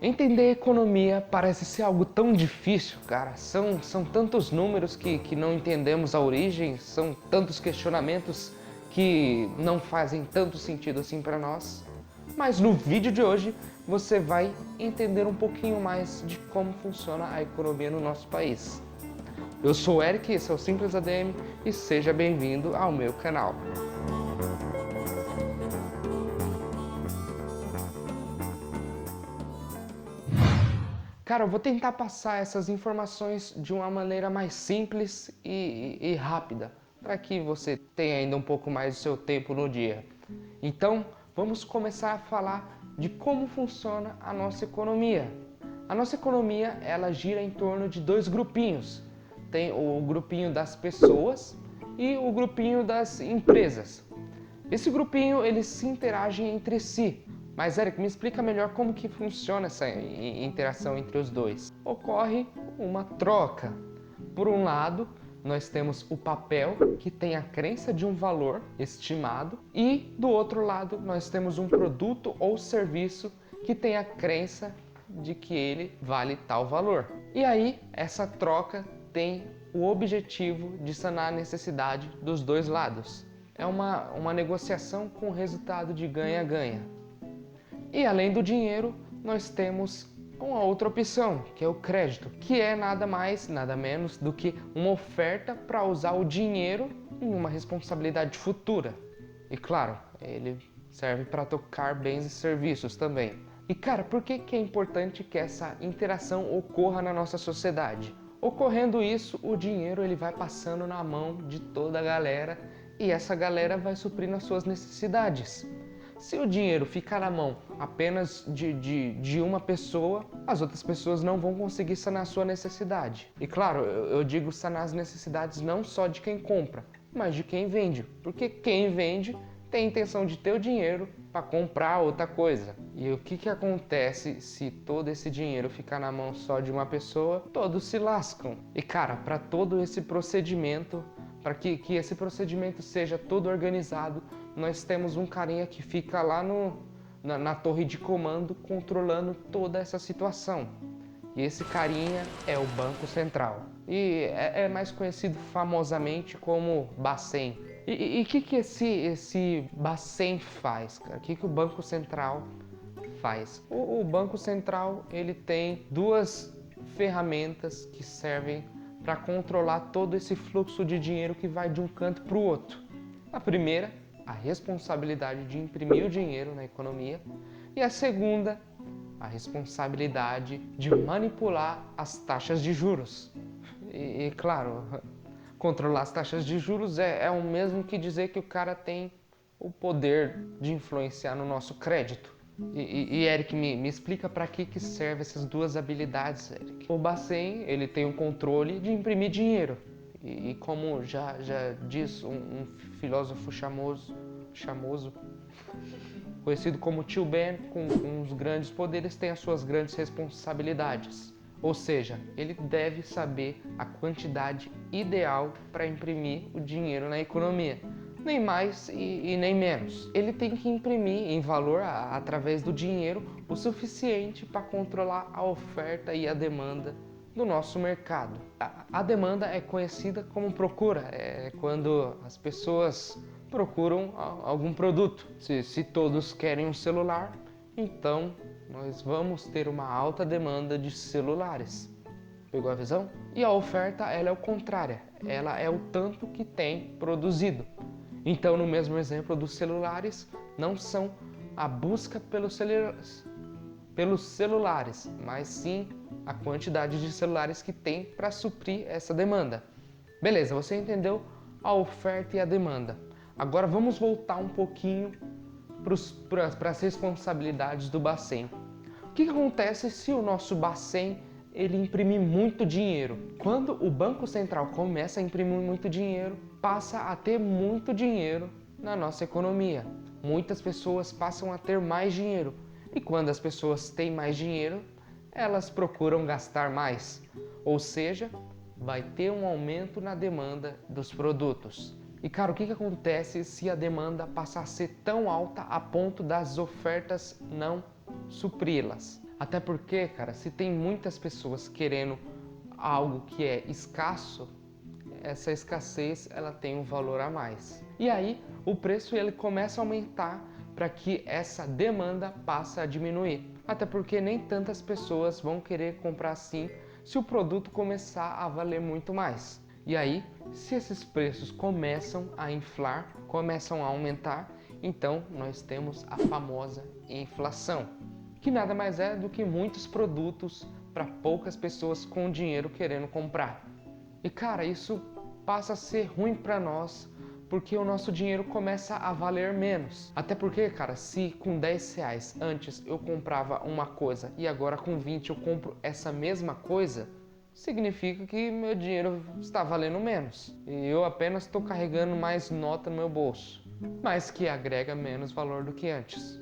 Entender economia parece ser algo tão difícil, cara. São tantos números que não entendemos a origem, são tantos questionamentos que não fazem tanto sentido assim para nós. Mas no vídeo de hoje você vai entender um pouquinho mais de como funciona a economia no nosso país. Eu sou o Eric, esse é o Simples ADM e seja bem-vindo ao meu canal. Cara, eu vou tentar passar essas informações de uma maneira mais simples e rápida, para que você tenha ainda um pouco mais do seu tempo no dia. Então, vamos começar a falar de como funciona a nossa economia. A nossa economia, ela gira em torno de dois grupinhos. Tem o grupinho das pessoas e o grupinho das empresas. Esse grupinho, eles se interagem entre si. Mas, Eric, me explica melhor como que funciona essa interação entre os dois. Ocorre uma troca. Por um lado, nós temos o papel, que tem a crença de um valor estimado, e do outro lado, nós temos um produto ou serviço que tem a crença de que ele vale tal valor. E aí, essa troca tem o objetivo de sanar a necessidade dos dois lados. É uma negociação com resultado de ganha-ganha. E além do dinheiro, nós temos uma outra opção, que é o crédito, que é nada mais, nada menos do que uma oferta para usar o dinheiro em uma responsabilidade futura. E claro, ele serve para tocar bens e serviços também. E cara, por que é importante que essa interação ocorra na nossa sociedade? Ocorrendo isso, o dinheiro ele vai passando na mão de toda a galera e essa galera vai suprindo as suas necessidades. Se o dinheiro ficar na mão apenas de uma pessoa, as outras pessoas não vão conseguir sanar a sua necessidade. E claro, eu digo sanar as necessidades não só de quem compra, mas de quem vende. Porque quem vende tem a intenção de ter o dinheiro para comprar outra coisa. E o que acontece se todo esse dinheiro ficar na mão só de uma pessoa? Todos se lascam. E cara, para todo esse procedimento, para que esse procedimento seja todo organizado, nós temos um carinha que fica lá na torre de comando controlando toda essa situação. E esse carinha é o Banco Central. E é mais conhecido famosamente como Bacen. E o que esse Bacen faz, cara? O que o Banco Central faz? O Banco Central ele tem duas ferramentas que servem para controlar todo esse fluxo de dinheiro que vai de um canto para o outro. A primeira, a responsabilidade de imprimir o dinheiro na economia, e a segunda, a responsabilidade de manipular as taxas de juros. E claro, controlar as taxas de juros é o mesmo que dizer que o cara tem o poder de influenciar no nosso crédito. Eric, me explica para que servem essas duas habilidades, Eric. O Bacen, ele tem o controle de imprimir dinheiro. E como já diz um filósofo chamoso, conhecido como Tio Ben, com os grandes poderes tem as suas grandes responsabilidades. Ou seja, ele deve saber a quantidade ideal para imprimir o dinheiro na economia. Nem mais e nem menos. Ele tem que imprimir em valor, através do dinheiro, o suficiente para controlar a oferta e a demanda do nosso mercado. A demanda é conhecida como procura, é quando as pessoas procuram algum produto. Se todos querem um celular, então nós vamos ter uma alta demanda de celulares. Pegou a visão? E a oferta, ela é o contrário, ela é o tanto que tem produzido. Então, no mesmo exemplo dos celulares, não são a busca pelos celulares, mas sim a quantidade de celulares que tem para suprir essa demanda. Beleza, você entendeu a oferta e a demanda. Agora vamos voltar um pouquinho para as responsabilidades do Bacen. O que acontece se o nosso Bacen ele imprimir muito dinheiro? Quando o Banco Central começa a imprimir muito dinheiro, passa a ter muito dinheiro na nossa economia. Muitas pessoas passam a ter mais dinheiro. E quando as pessoas têm mais dinheiro, elas procuram gastar mais. Ou seja, vai ter um aumento na demanda dos produtos. E cara, o que acontece se a demanda passar a ser tão alta a ponto das ofertas não supri-las? Até porque, cara, se tem muitas pessoas querendo algo que é escasso, essa escassez ela tem um valor a mais. E aí o preço ele começa a aumentar para que essa demanda passe a diminuir. Até porque nem tantas pessoas vão querer comprar assim se o produto começar a valer muito mais. E aí, se esses preços começam a inflar, começam a aumentar, então nós temos a famosa inflação, que nada mais é do que muitos produtos para poucas pessoas com dinheiro querendo comprar. E cara, isso passa a ser ruim para nós, porque o nosso dinheiro começa a valer menos. Até porque, cara, se com 10 reais antes eu comprava uma coisa e agora com 20 eu compro essa mesma coisa, significa que meu dinheiro está valendo menos. E eu apenas estou carregando mais nota no meu bolso, mas que agrega menos valor do que antes.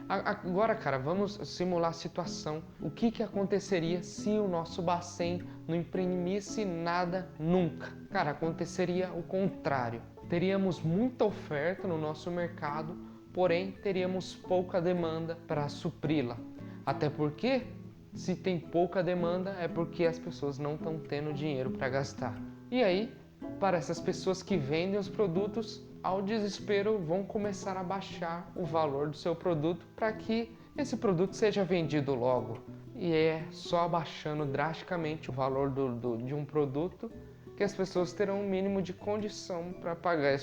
Agora, cara, vamos simular a situação. O que aconteceria se o nosso Bacen não imprimisse nada nunca? Cara, aconteceria o contrário. Teríamos muita oferta no nosso mercado, porém teríamos pouca demanda para supri-la. Até porque, se tem pouca demanda, é porque as pessoas não estão tendo dinheiro para gastar. E aí, para essas pessoas que vendem os produtos, ao desespero vão começar a baixar o valor do seu produto para que esse produto seja vendido logo. E é só abaixando drasticamente o valor de um produto que as pessoas terão um mínimo de condição para pagar.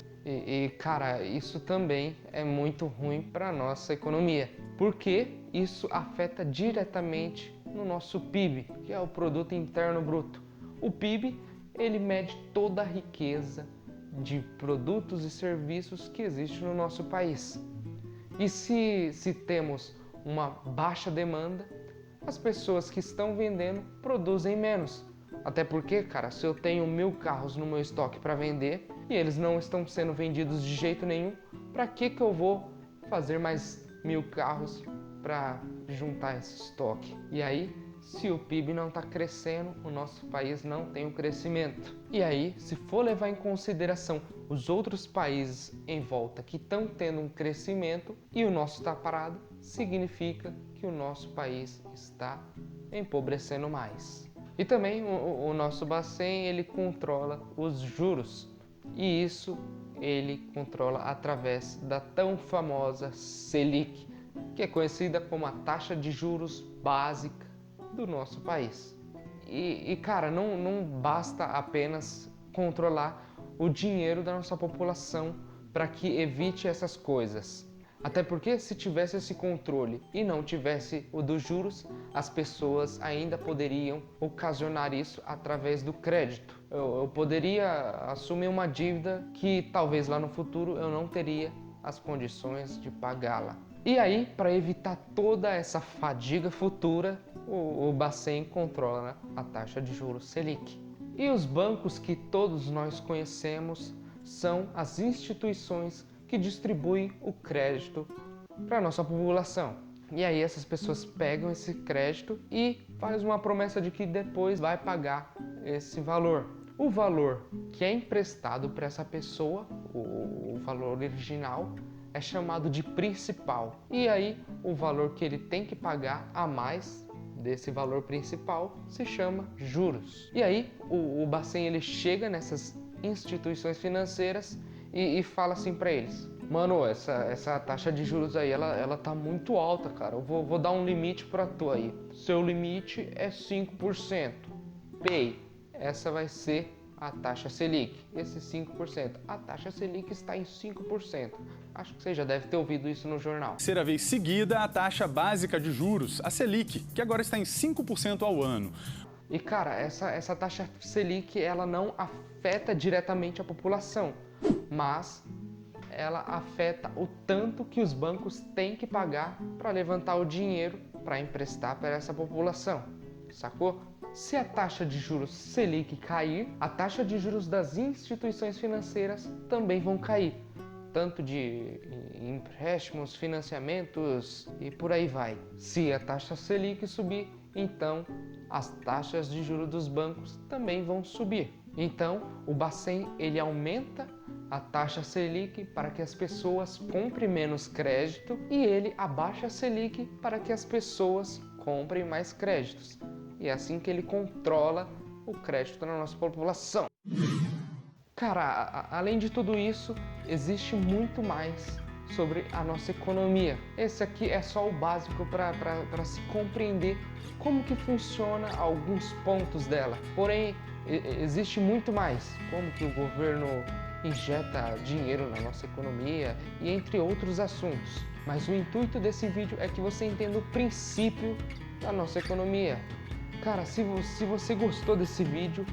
Cara, isso também é muito ruim para a nossa economia, porque isso afeta diretamente no nosso PIB, que é o Produto Interno Bruto. O PIB, ele mede toda a riqueza de produtos e serviços que existe no nosso país. E se temos uma baixa demanda, as pessoas que estão vendendo produzem menos. Até porque, cara, se eu tenho 1000 carros no meu estoque para vender e eles não estão sendo vendidos de jeito nenhum, para que eu vou fazer mais 1000 carros para juntar esse estoque? E aí, se o PIB não está crescendo, o nosso país não tem o crescimento. E aí, se for levar em consideração os outros países em volta que estão tendo um crescimento e o nosso está parado, significa que o nosso país está empobrecendo mais. E também o nosso Bacen, ele controla os juros. E isso ele controla através da tão famosa Selic, que é conhecida como a taxa de juros básica do nosso país. Cara, não basta apenas controlar o dinheiro da nossa população para que evite essas coisas. Até porque se tivesse esse controle e não tivesse o dos juros, as pessoas ainda poderiam ocasionar isso através do crédito. Eu poderia assumir uma dívida que talvez lá no futuro eu não teria as condições de pagá-la. E aí, para evitar toda essa fadiga futura, o Bacen controla a taxa de juros Selic. E os bancos que todos nós conhecemos são as instituições que distribuem o crédito para a nossa população. E aí essas pessoas pegam esse crédito e fazem uma promessa de que depois vai pagar esse valor. O valor que é emprestado para essa pessoa, o valor original, é chamado de principal. E aí o valor que ele tem que pagar a mais desse valor principal se chama juros. E aí o Bacen ele chega nessas instituições financeiras e fala assim para eles: mano, essa taxa de juros aí, ela tá muito alta, cara. Eu vou dar um limite para tu aí. Seu limite é 5%. Pay, essa vai ser a taxa Selic, esse 5%. A taxa Selic está em 5%. Acho que você já deve ter ouvido isso no jornal. Terceira vez seguida, a taxa básica de juros, a Selic, que agora está em 5% ao ano. E cara, essa taxa Selic, ela não afeta diretamente a população, mas ela afeta o tanto que os bancos têm que pagar para levantar o dinheiro para emprestar para essa população, sacou? Se a taxa de juros Selic cair, a taxa de juros das instituições financeiras também vão cair, tanto de empréstimos, financiamentos e por aí vai. Se a taxa Selic subir, então as taxas de juros dos bancos também vão subir. Então, o Bacen ele aumenta a taxa Selic para que as pessoas comprem menos crédito e ele abaixa a Selic para que as pessoas comprem mais créditos. E é assim que ele controla o crédito na nossa população. Cara, além de tudo isso, existe muito mais sobre a nossa economia. Esse aqui é só o básico para se compreender como que funciona alguns pontos dela. Porém, existe muito mais, como que o governo injeta dinheiro na nossa economia e entre outros assuntos. Mas o intuito desse vídeo é que você entenda o princípio da nossa economia. Cara, se você gostou desse vídeo,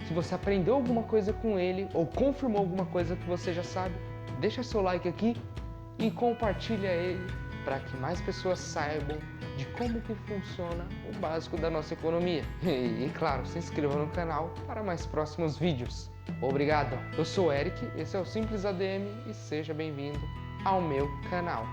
se você aprendeu alguma coisa com ele ou confirmou alguma coisa que você já sabe, deixa seu like aqui e compartilha ele para que mais pessoas saibam de como que funciona o básico da nossa economia. E claro, se inscreva no canal para mais próximos vídeos. Obrigado! Eu sou o Eric, esse é o Simples ADM e seja bem-vindo ao meu canal.